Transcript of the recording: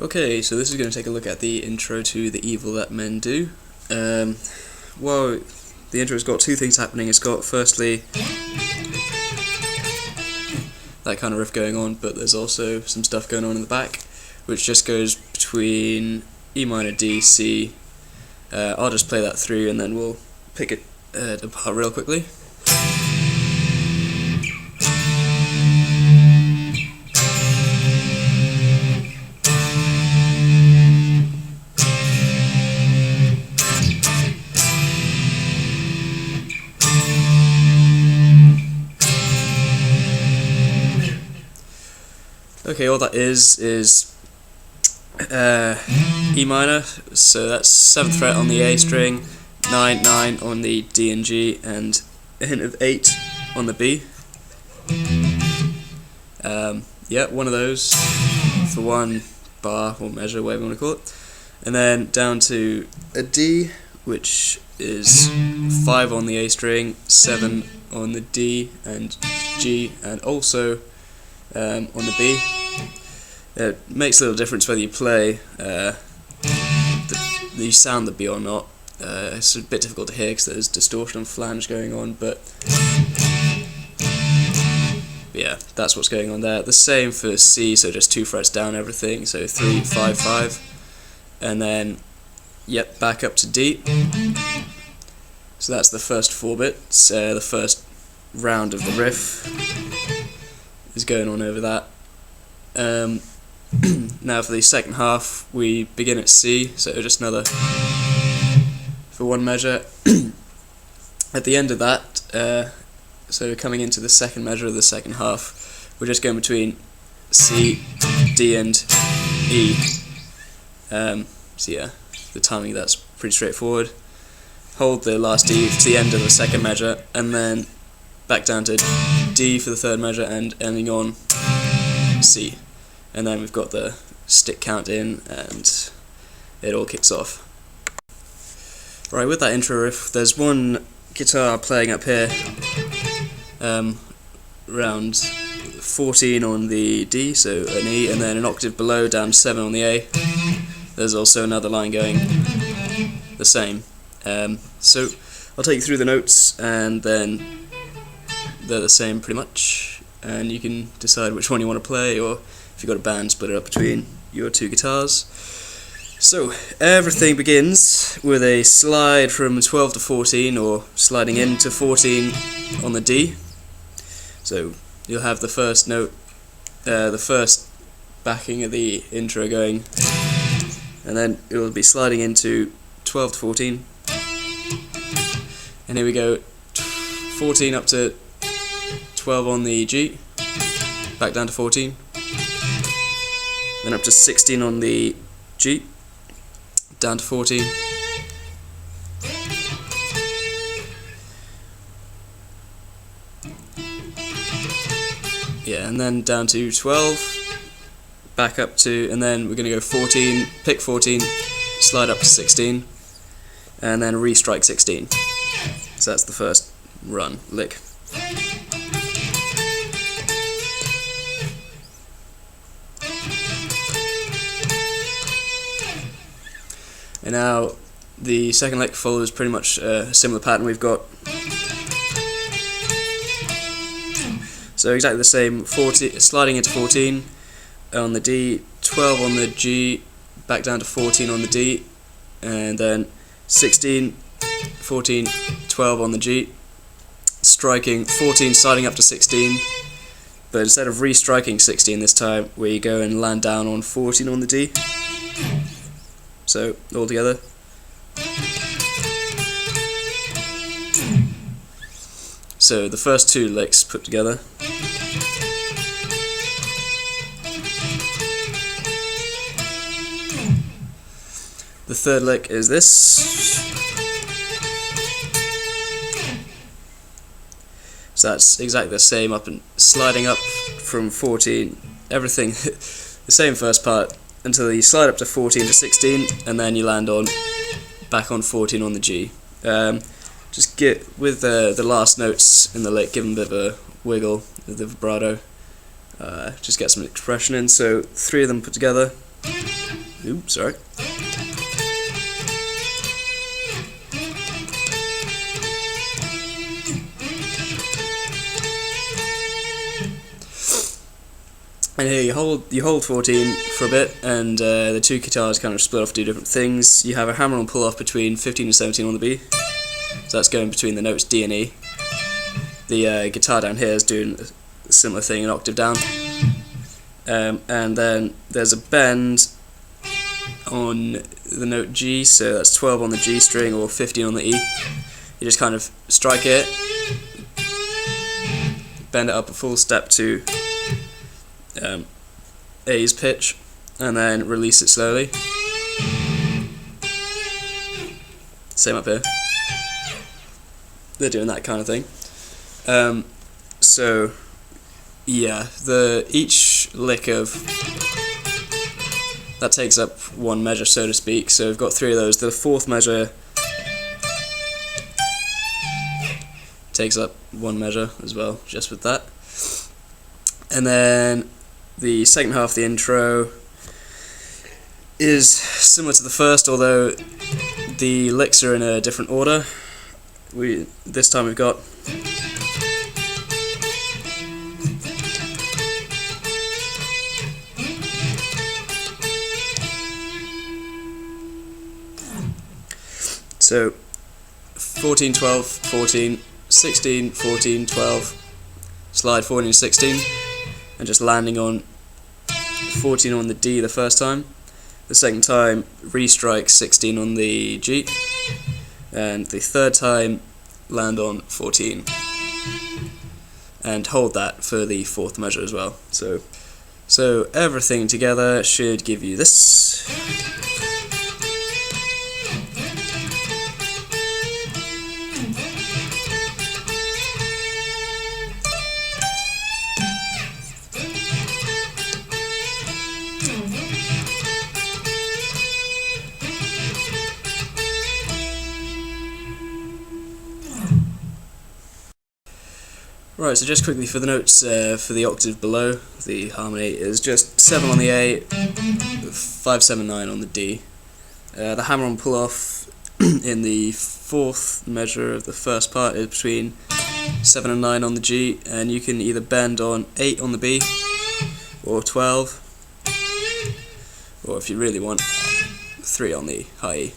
Okay, so this is going to take a look at the intro to The Evil That Men Do. Well, the intro's got two things happening. It's got, firstly, that kind of riff going on, but there's also some stuff going on in the back, which just goes between E minor, D, C. I'll just play that through and then we'll pick it apart real quickly. Okay, all that is E minor, so that's 7th fret on the A string, 9 on the D and G, and a hint of 8 on the B. Yeah, one of those for one bar or measure, whatever you want to call it. And then down to a D, which is 5 on the A string, 7 on the D and G, and also on the B. It makes a little difference whether you play you sound the B or not. It's a bit difficult to hear because there's distortion and flange going on, but yeah, that's what's going on there. The same for C, so just 2 frets down everything, so 3, 5, 5, and then yep, back up to D. So that's the first 4 bits. The first round of the riff is going on over that. Now for the second half we begin at C, so just another for one measure. At the end of that, so coming into the second measure of the second half, we're just going between C, D and E. So yeah, the timing, that's pretty straightforward. Hold the last D to the end of the second measure, and then back down to D for the third measure, and ending on C. And then we've got the stick count in, and it all kicks off. Right, with that intro riff, there's one guitar playing up here, around 14 on the D, so an E, and then an octave below, down 7 on the A. There's also another line going the same. So I'll take you through the notes, and then they're the same pretty much, and you can decide which one you want to play, or if you've got a band, split it up between your 2 guitars. So everything begins with a slide from 12 to 14, or sliding into 14 on the D. So you'll have the first note, the first backing of the intro going, and then it will be sliding into 12 to 14. And here we go, 14 up to 12 on the G, back down to 14. Then up to 16 on the G, down to 14. Yeah, and then down to 12, back up to, and then we're going to go 14, pick 14, slide up to 16, and then restrike 16. So that's the first run, lick. And now the second lick follows pretty much a similar pattern. We've got, so exactly the same, 40, sliding into 14 on the D, 12 on the G, back down to 14 on the D, and then 16, 14, 12 on the G, striking 14, sliding up to 16, but instead of restriking 16 this time, we go and land down on 14 on the D. So, all together. So, the first 2 licks put together. The third lick is this. So that's exactly the same, up and sliding up from 14, everything, the same first part, until you slide up to 14 to 16, and then you land on back on 14 on the G. Just get with the last notes in the lick, give them a bit of a wiggle with the vibrato. Just get some expression in. So 3 of them put together. Oops, sorry. And here you hold 14 for a bit, and the two guitars kind of split off to do different things. You have a hammer-on pull-off between 15 and 17 on the B, so that's going between the notes D and E. The guitar down here is doing a similar thing, an octave down. And then there's a bend on the note G, so that's 12 on the G string or 15 on the E. You just kind of strike it, bend it up a full step to A's pitch, and then release it slowly. Same up here. They're doing that kind of thing. So yeah, each lick of that takes up one measure, so to speak. So we've got three of those. The fourth measure takes up one measure as well, just with that. And then the second half of the intro is similar to the first, although the licks are in a different order. This time we've got so 14, 12, 14, 16, 14, 12, slide 14, 16, and just landing on 14 on the D the first time. The second time, restrike 16 on the G, and the third time, land on 14, and hold that for the fourth measure as well. So everything together should give you this. Right, so just quickly for the notes, for the octave below, the harmony is just 7 on the A, 5, 7, 9 on the D. The hammer-on pull-off in the fourth measure of the first part is between 7 and 9 on the G, and you can either bend on 8 on the B, or 12, or if you really want, 3 on the high E.